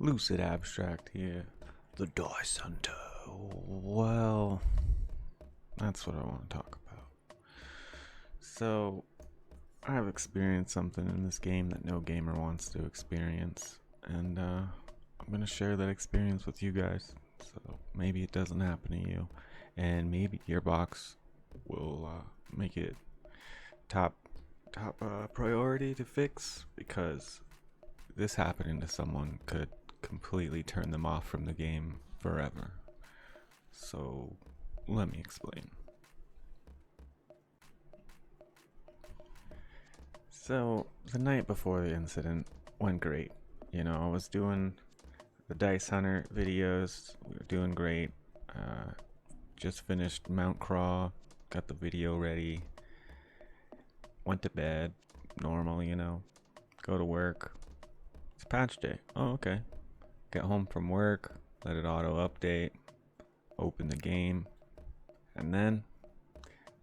Lucid Abstract here. The Dice Hunter. Well, that's what I want to talk about. So, I've experienced something in this game that no gamer wants to experience, and I'm going to share that experience with you guys. So, maybe it doesn't happen to you, and maybe your box will make it top priority to fix, because this happening to someone could completely turn them off from the game forever. So let me explain. So the night before the incident went great. I was doing the Dice Hunter videos. We were doing great. Just finished Mount Craw. Got the video ready. Went to bed. Normal, Go to work. It's patch day. Oh, okay. Get home from work. Let it auto update. Open the game. And then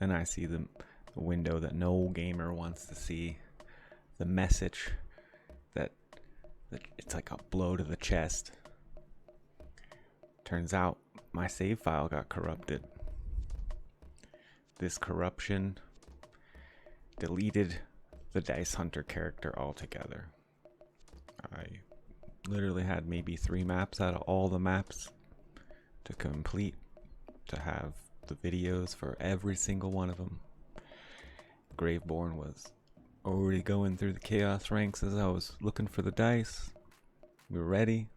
I see the window that no gamer wants to see. The message that it's like a blow to the chest. Turns out my save file got corrupted. This corruption deleted the Dice Hunter character altogether. I literally had maybe 3 maps out of all the maps to complete, to have the videos for every single one of them. Graveborn was already going through the chaos ranks as I was looking for the dice. We were ready.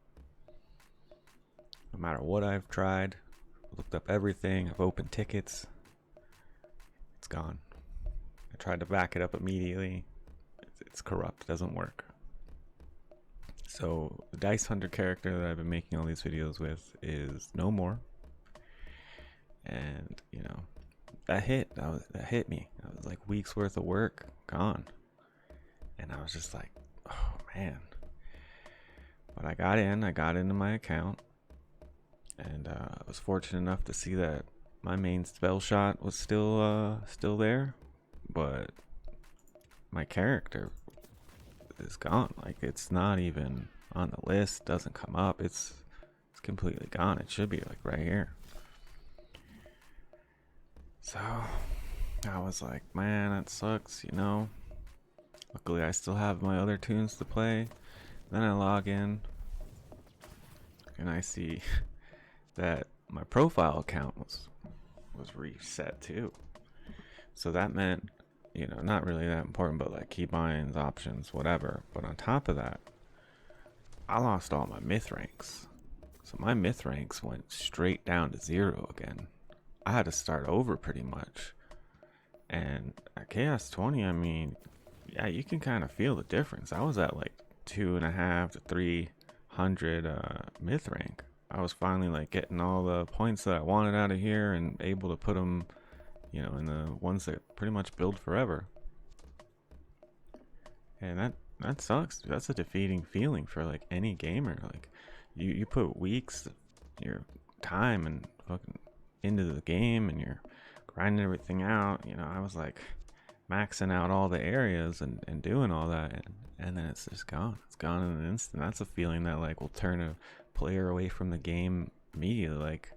No matter what I've tried, looked up everything, I've opened tickets. It's gone. I tried to back it up immediately. It's corrupt, doesn't work. So the Dice Hunter character that I've been making all these videos with is no more. And that hit me. I was like weeks worth of work gone. And I was just like, oh man. But I got into my account, and I was fortunate enough to see that my main spell shot was still there, but my character is gone. Like, it's not even on the list, doesn't come up. It's completely gone. It should be like right here. So I was like, man, that sucks, Luckily I still have my other tunes to play. Then I log in and I see that my profile account was reset too. So that meant, not really that important, but like keybinds, options, whatever. But on top of that, I lost all my myth ranks. So my myth ranks went straight down to 0 again. I had to start over pretty much. And at Chaos 20, I mean, yeah, you can kind of feel the difference. I was at like 2.5 to 300 myth rank. I was finally like getting all the points that I wanted out of here and able to put them, in the ones that pretty much build forever. And that sucks. That's a defeating feeling for like any gamer. Like you put weeks, your time and fucking into the game, and you're grinding everything out. I was like maxing out all the areas and doing all that, and then it's just gone. It's gone in an instant. That's a feeling that like will turn a player away from the game immediately, like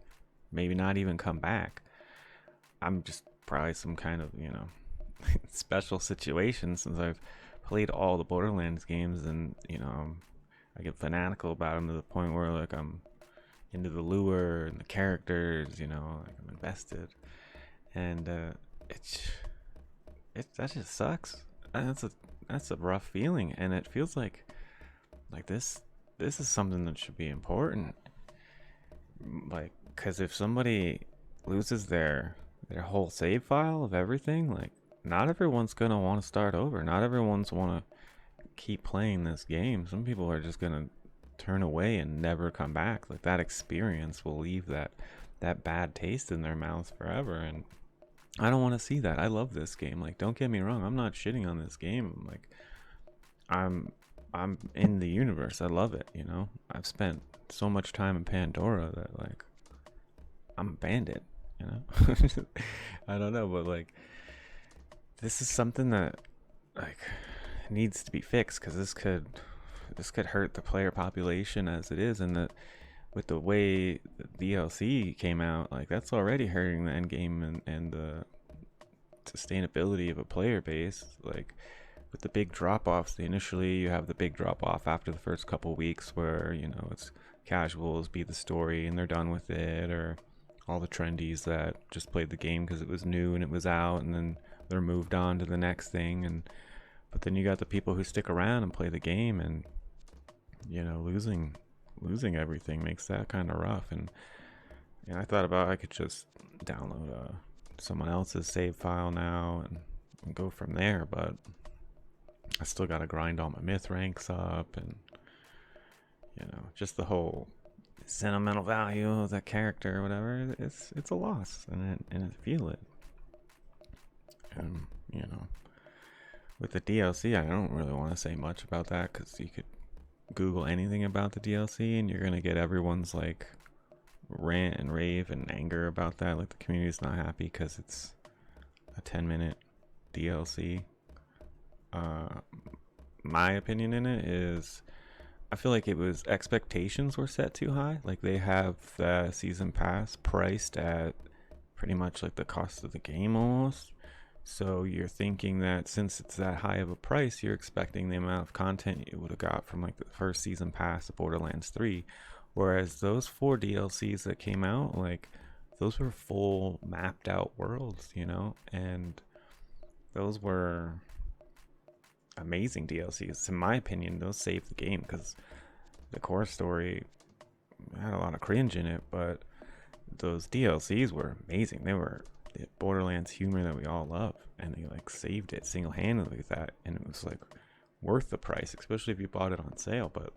maybe not even come back. I'm just probably some kind of special situation, since I've played all the Borderlands games, and I get fanatical about them to the point where like I'm into the lure and the characters, like I'm invested, and that just sucks. And that's a rough feeling, and it feels like this is something that should be important, like, because if somebody loses their whole save file of everything, like, not everyone's gonna want to start over. Not everyone's want to keep playing this game. Some people are just gonna turn away and never come back. Like, that experience will leave that bad taste in their mouth forever, and I don't want to see that. I love this game. Like, don't get me wrong, I'm not shitting on this game. Like, I'm in the universe. I love it, I've spent so much time in Pandora that like I'm a bandit, I don't know, but like this is something that like needs to be fixed, because this could hurt the player population as it is, and with the way the DLC came out, like that's already hurting the end game and the sustainability of a player base. Like with the big drop offs, initially you have the big drop off after the first couple weeks where, you know, it's casuals be the story and they're done with it, or all the trendies that just played the game because it was new and it was out, and then they're moved on to the next thing. And but then you got the people who stick around and play the game, and you know, losing everything makes that kind of rough. And I thought about I could just download someone else's save file now and go from there, but I still got to grind all my myth ranks up, and you know, just the whole sentimental value of that character or whatever. It's a loss, and I feel it. And you know, with the DLC, I don't really want to say much about that because you could Google anything about the DLC and you're gonna get everyone's like rant and rave and anger about that. Like the community's not happy because it's a 10-minute DLC. My opinion in it is I feel like it was expectations were set too high. Like they have the season pass priced at pretty much like the cost of the game almost. So you're thinking that since it's that high of a price, you're expecting the amount of content you would have got from like the first season pass of Borderlands 3. Whereas those 4 DLCs that came out, like those were full mapped out worlds, you know, and those were amazing DLCs. In my opinion, those saved the game because the core story had a lot of cringe in it, but those DLCs were amazing. They were the Borderlands humor that we all love, and they like saved it single-handedly with that, and it was like worth the price, especially if you bought it on sale. But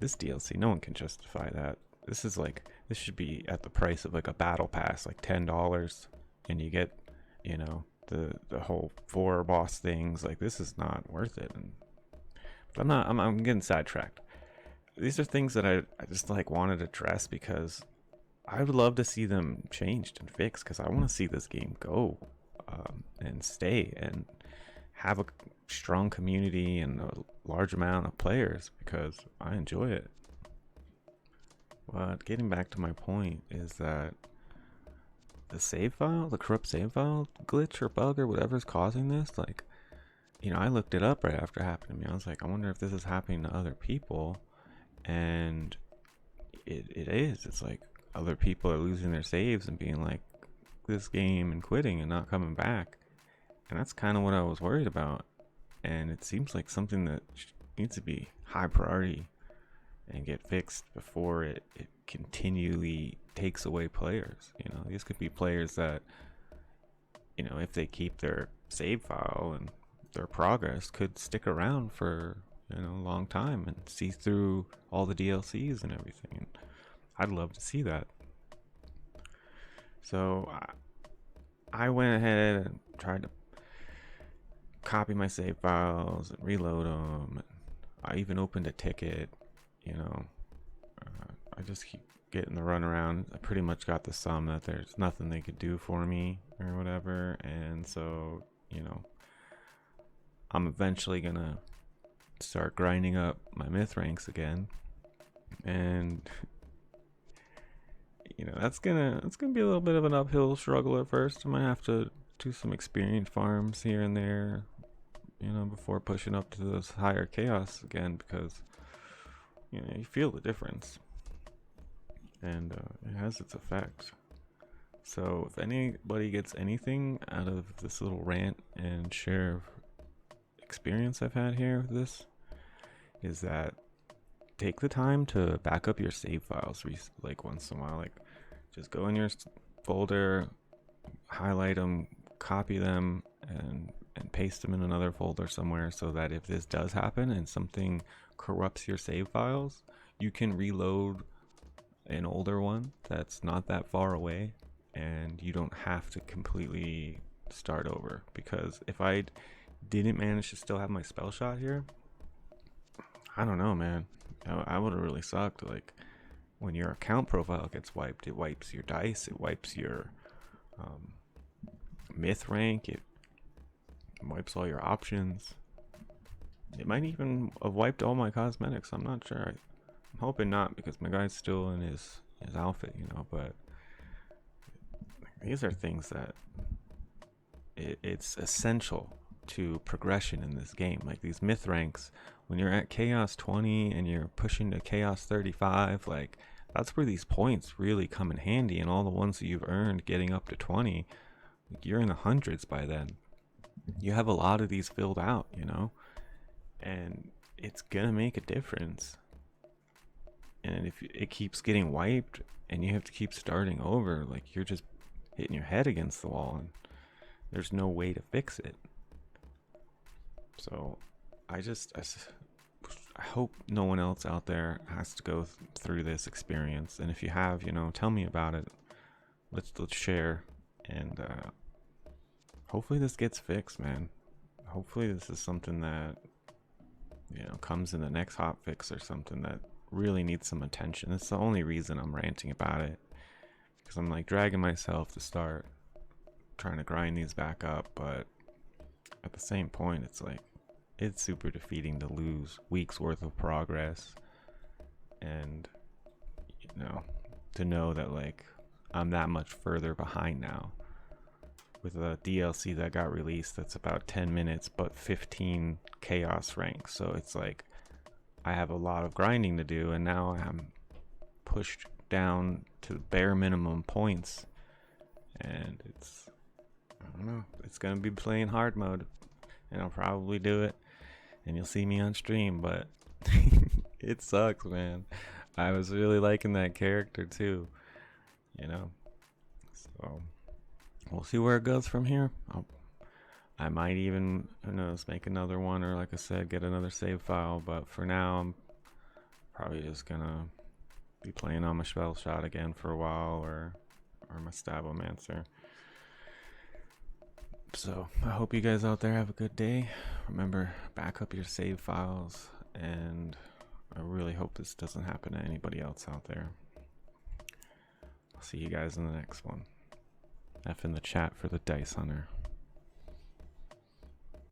this DLC, no one can justify that. This should be at the price of like a battle pass, like $10, and you get, you know, the whole 4 boss things. Like this is not worth it. And but I'm getting sidetracked. These are things that I just like wanted to address because I would love to see them changed and fixed, because I want to see this game go and stay and have a strong community and a large amount of players because I enjoy it. But getting back to my point is that the save file, the corrupt save file glitch or bug or whatever's causing this, like, you know, I looked it up right after it happened to me. I was like, I wonder if this is happening to other people, and it is. It's like other people are losing their saves and being like, this game, and quitting and not coming back. And that's kind of what I was worried about. And it seems like something that needs to be high priority and get fixed before it continually takes away players. You know, these could be players that, you know, if they keep their save file and their progress, could stick around for, you know, a long time and see through all the DLCs and everything. And I'd love to see that. So I went ahead and tried to copy my save files and reload them. I even opened a ticket, you know. I just keep getting the runaround. I pretty much got the sum that there's nothing they could do for me or whatever. And so, you know, I'm eventually gonna start grinding up my myth ranks again. And you know, that's gonna be a little bit of an uphill struggle at first. I might have to do some experience farms here and there, you know, before pushing up to this higher chaos again, because you know, you feel the difference, and it has its effect. So if anybody gets anything out of this little rant and share of experience I've had here with this, is that take the time to back up your save files like once in a while. Like just go in your folder, highlight them, copy them, and paste them in another folder somewhere, so that if this does happen and something corrupts your save files, you can reload an older one that's not that far away, and you don't have to completely start over. Because if I didn't manage to still have my spell shot here, I don't know, man, I would have really sucked. Like when your account profile gets wiped, it wipes your dice, it wipes your myth rank, it wipes all your options. It might even have wiped all my cosmetics. I'm not sure. I'm hoping not, because my guy's still in his outfit, you know. But these are things that it's essential to progression in this game. Like these myth ranks, when you're at chaos 20 and you're pushing to chaos 35, like that's where these points really come in handy. And all the ones that you've earned getting up to 20, like you're in the hundreds by then. You have a lot of these filled out, you know, and it's gonna make a difference. And if it keeps getting wiped and you have to keep starting over, like you're just hitting your head against the wall and there's no way to fix it. So I hope no one else out there has to go through this experience. And if you have, you know, tell me about it. Let's share. And hopefully this gets fixed, man. Hopefully this is something that, you know, comes in the next hotfix or something that really needs some attention. That's the only reason I'm ranting about it, because I'm like dragging myself to start trying to grind these back up. But at the same point, it's like it's super defeating to lose weeks worth of progress, and you know, to know that like I'm that much further behind now with a DLC that got released that's about 10 minutes but 15 chaos ranks. So it's like I have a lot of grinding to do, and now I'm pushed down to the bare minimum points, and it's, I don't know, it's gonna be playing hard mode, and I'll probably do it and you'll see me on stream, but it sucks, man. I was really liking that character too, you know. So we'll see where it goes from here. I might even, who knows, make another one, or like I said, get another save file. But for now, I'm probably just gonna be playing on my spell shot again for a while, or my Stabomancer. So I hope you guys out there have a good day. Remember, back up your save files, and I really hope this doesn't happen to anybody else out there. I'll see you guys in the next one. F in the chat for the Dice Hunter.